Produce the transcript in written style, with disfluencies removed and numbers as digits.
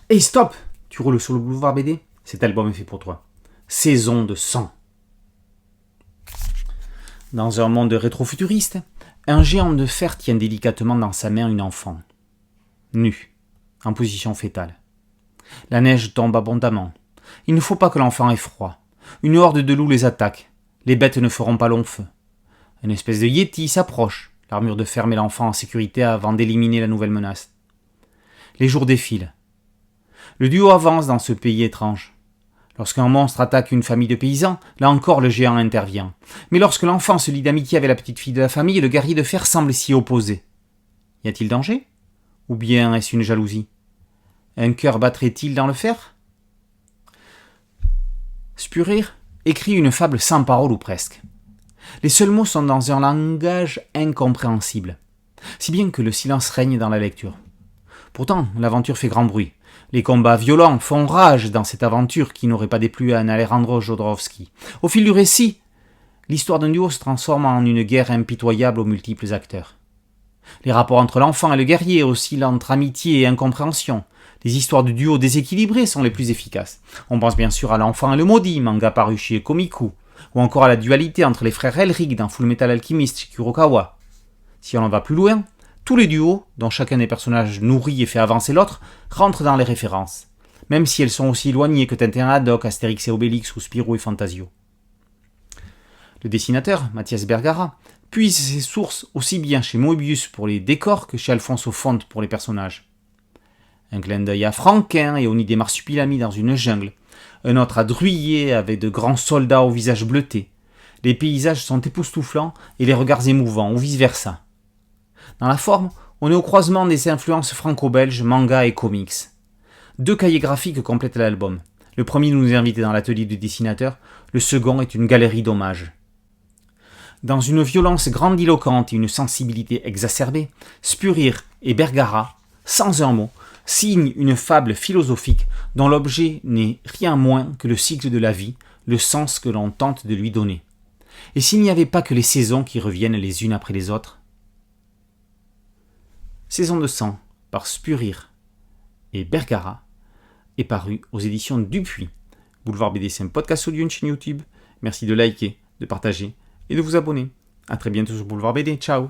Hey stop! Tu roules sur le boulevard BD? Cet album est fait pour toi. Saison de sang. Dans un monde rétro-futuriste, un géant de fer tient délicatement dans sa main une enfant. Nue, en position fétale. La neige tombe abondamment. Il ne faut pas que l'enfant ait froid. Une horde de loups les attaque. Les bêtes ne feront pas long feu. Une espèce de yéti s'approche. L'armure de fer met l'enfant en sécurité avant d'éliminer la nouvelle menace. Les jours défilent. Le duo avance dans ce pays étrange. Lorsqu'un monstre attaque une famille de paysans, là encore le géant intervient. Mais lorsque l'enfant se lie d'amitié avec la petite fille de la famille, le guerrier de fer semble s'y opposer. Y a-t-il danger? Ou bien est-ce une jalousie? Un cœur battrait-il dans le fer? Spurir écrit une fable sans parole ou presque. Les seuls mots sont dans un langage incompréhensible, si bien que le silence règne dans la lecture. Pourtant, l'aventure fait grand bruit. Les combats violents font rage dans cette aventure qui n'aurait pas déplu à un Alejandro Jodorowsky. Au fil du récit, l'histoire d'un duo se transforme en une guerre impitoyable aux multiples acteurs. Les rapports entre l'enfant et le guerrier oscillent entre amitié et incompréhension. Les histoires de duo déséquilibrés sont les plus efficaces. On pense bien sûr à L'Enfant et le Maudit, manga paru chez Komiku, ou encore à la dualité entre les frères Elric dans Fullmetal Alchemist chez Kurokawa. Si on en va plus loin, tous les duos, dont chacun des personnages nourrit et fait avancer l'autre, rentrent dans les références, même si elles sont aussi éloignées que Tintin et Haddock, Astérix et Obélix ou Spirou et Fantasio. Le dessinateur, Mathias Bergara, puise ses sources aussi bien chez Moebius pour les décors que chez Alfonso Font pour les personnages. Un clin d'œil à Franquin et aux nids des marsupilami dans une jungle, un autre à Druillet avec de grands soldats au visage bleuté. Les paysages sont époustouflants et les regards émouvants, ou vice-versa. Dans la forme, on est au croisement des influences franco-belges, manga et comics. 2 cahiers graphiques complètent l'album. Le premier nous invite dans l'atelier du dessinateur, le second est une galerie d'hommages. Dans une violence grandiloquente et une sensibilité exacerbée, Spurir et Bergara, sans un mot, signent une fable philosophique dont l'objet n'est rien moins que le cycle de la vie, le sens que l'on tente de lui donner. Et s'il n'y avait pas que les saisons qui reviennent les unes après les autres? Saison de sang par Spurir et Bergara est paru aux éditions Dupuis. Boulevard BD, c'est un podcast audio, une chaîne YouTube. Merci de liker, de partager et de vous abonner. A très bientôt sur Boulevard BD. Ciao.